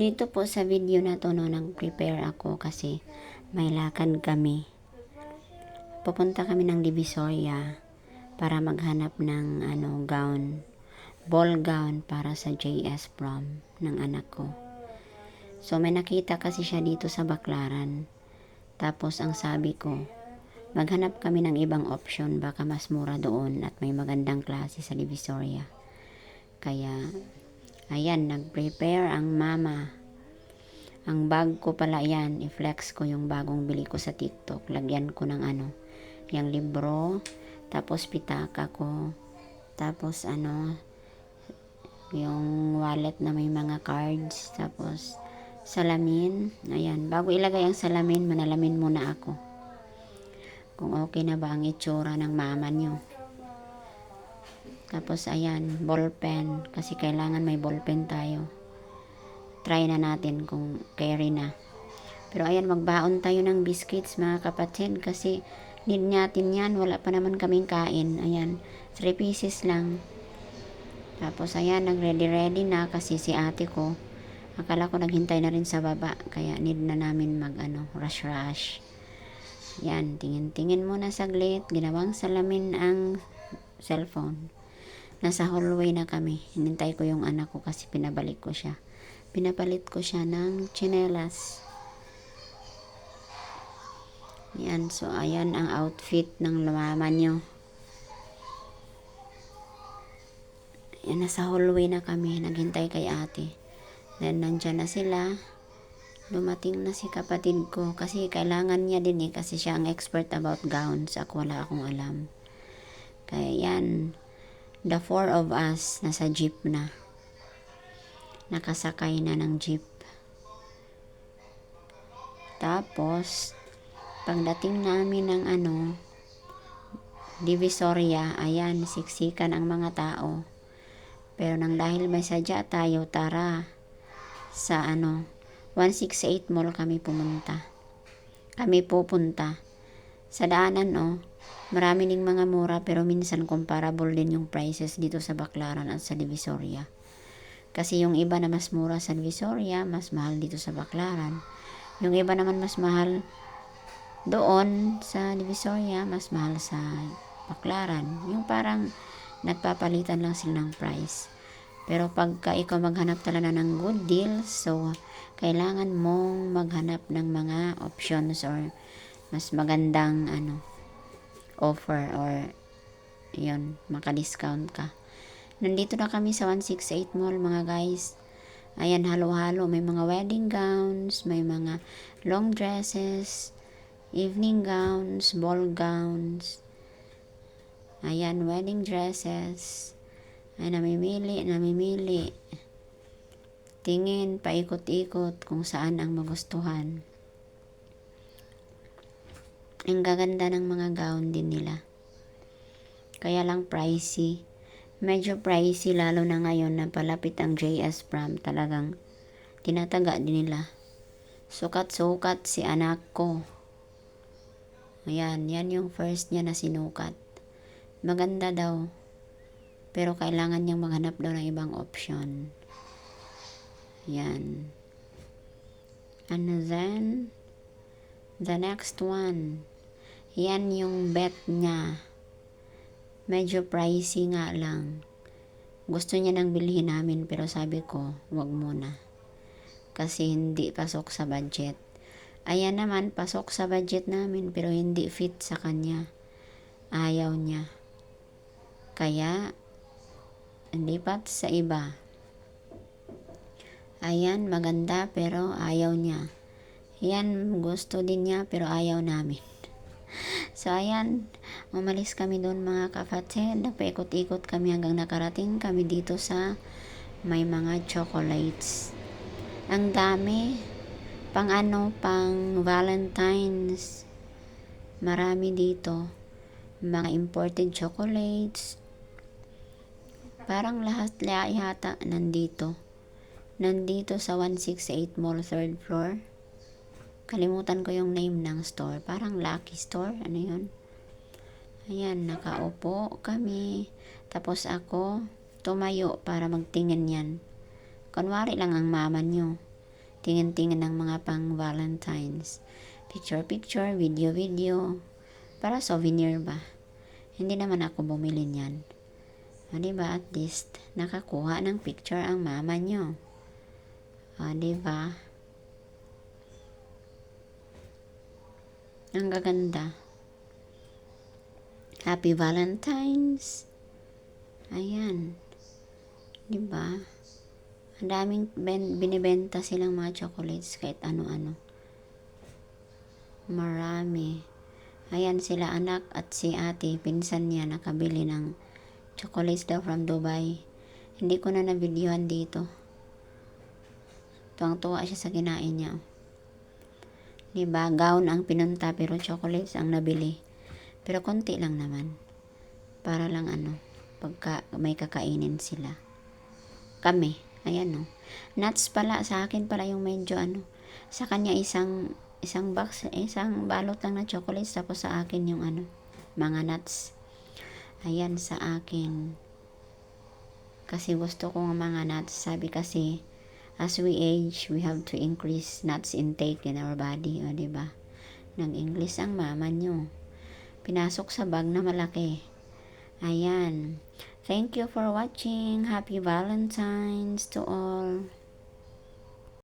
Dito po sa video na to, no, nag-prepare ako kasi may lakad kami. Pupunta kami ng Divisoria para maghanap ng gown, ball gown para sa JS prom ng anak ko. So may nakita kasi siya dito sa Baclaran. Tapos ang sabi ko, maghanap kami ng ibang option, baka mas mura doon at may magandang klase sa Divisoria. Kaya ayan, nag-prepare ang mama. Ang bag ko pala yan, i-flex ko yung bagong bili ko sa TikTok. Lagyan ko ng yung libro, tapos pitaka ko, tapos yung wallet na may mga cards, tapos salamin. Ayan, bago ilagay ang salamin, manalamin muna ako kung okay na ba ang itsura ng mama nyo. Tapos ayan, ballpen, kasi kailangan may ballpen tayo. Try na natin kung carry na. Pero ayan, magbaon tayo ng biscuits mga kapatid, kasi need natin yan. Wala pa naman kaming kain. Ayan, 3 pieces lang. Tapos ayan, nag-ready na kasi si ate ko, akala ko naghintay na rin sa baba, kaya need na namin mag rush. Yan, tingin-tingin muna saglit, ginawang salamin ang cellphone. Nasa hallway na kami. Hinintay ko yung anak ko kasi pinapalit ko siya ng tsinelas. Yan, so ayan ang outfit ng mama nyo. Yan, nasa hallway na kami, naghintay kay ate. Then nandyan na sila. Dumating na si kapatid ko kasi kailangan niya din kasi siya ang expert about gowns. Ako wala akong alam. Kaya yan, the 4 of us nasa jeep na. Nakasakay na ng jeep. Tapos pagdating namin ng Divisoria, ayan, siksikan ang mga tao. Pero nang dahil may sadya tayo, tara sa 168 Mall kami pupunta. Sa daanan, marami ding mga mura, pero minsan comparable din yung prices dito sa Baclaran at sa Divisoria. Kasi yung iba na mas mura sa Divisoria, mas mahal dito sa Baclaran. Yung iba naman mas mahal doon sa Divisoria, mas mahal sa Baclaran. Yung parang nagpapalitan lang sila ng price. Pero pagka ikaw maghanap talaga ng good deals, so kailangan mong maghanap ng mga options or mas magandang offer, or yun, maka-discount ka. Nandito na kami sa 168 Mall mga guys. Ayan, halo-halo, may mga wedding gowns, may mga long dresses, evening gowns, ball gowns. Ayan, wedding dresses. Ay, namimili. Tingin, paikot-ikot kung saan ang magustuhan. Ang gaganda ng mga gown din nila. Kaya lang pricey. Medyo pricey lalo na ngayon na palapit ang JS prom. Talagang tinataga din nila. Sukat-sukat si anak ko. Ayan, yan yung first niya na sinukat. Maganda daw. Pero kailangan niyang maghanap daw ng ibang option. Yan. And then, the next one. Yan yung bet niya. Medyo pricey nga lang. Gusto niya nang bilhin namin, pero sabi ko, wag muna. Kasi hindi pasok sa budget. Ayan naman, pasok sa budget namin, pero hindi fit sa kanya. Ayaw niya. Kaya, lipat sa iba. Ayan, maganda, pero ayaw niya. Yan, gusto din niya, pero ayaw namin. So, ayan, umalis kami doon mga kapatid. Napaikot-ikot kami hanggang nakarating kami dito sa may mga chocolates. Ang dami. Pang Valentine's. Marami dito. Mga imported chocolates. Parang lahat yata nandito. Nandito sa 168 Mall 3rd floor. Kalimutan ko yung name ng store. Parang Lucky Store. Ano yun? Ayan, nakaupo kami. Tapos ako, tumayo para magtingin yan. Kunwari lang ang mama nyo. tingin-tingin ng mga pang Valentine's. Picture, video, para souvenir ba? Hindi naman ako bumili niyan. O, diba? At least, nakakuha ng picture ang mama nyo. O, diba? Ang gaganda. Happy Valentine's. Ayan. Diba? Ang daming binibenta silang mga chocolates kahit ano-ano. Marami. Ayan sila anak at si ate, pinsan niya, nakabili ng chocolates daw from Dubai. Hindi ko na nabidyohan dito. Tuwang-tuwa siya sa kinain niya. Diba? Gown ang pinunta pero chocolates ang nabili. Pero konti lang naman. Para lang pagka may kakainin sila. Kami. Ayan no. Nuts pala. Sa akin pala yung medyo Sa kanya isang box, isang balot lang na chocolates, tapos sa akin yung mga nuts. Ayan sa akin. Kasi gusto ko ng mga nuts. Sabi kasi, as we age, we have to increase nuts intake in our body. O, diba? Nang English ang mama nyo. Pinasok sa bag na malaki. Ayan. Thank you for watching. Happy Valentine's to all.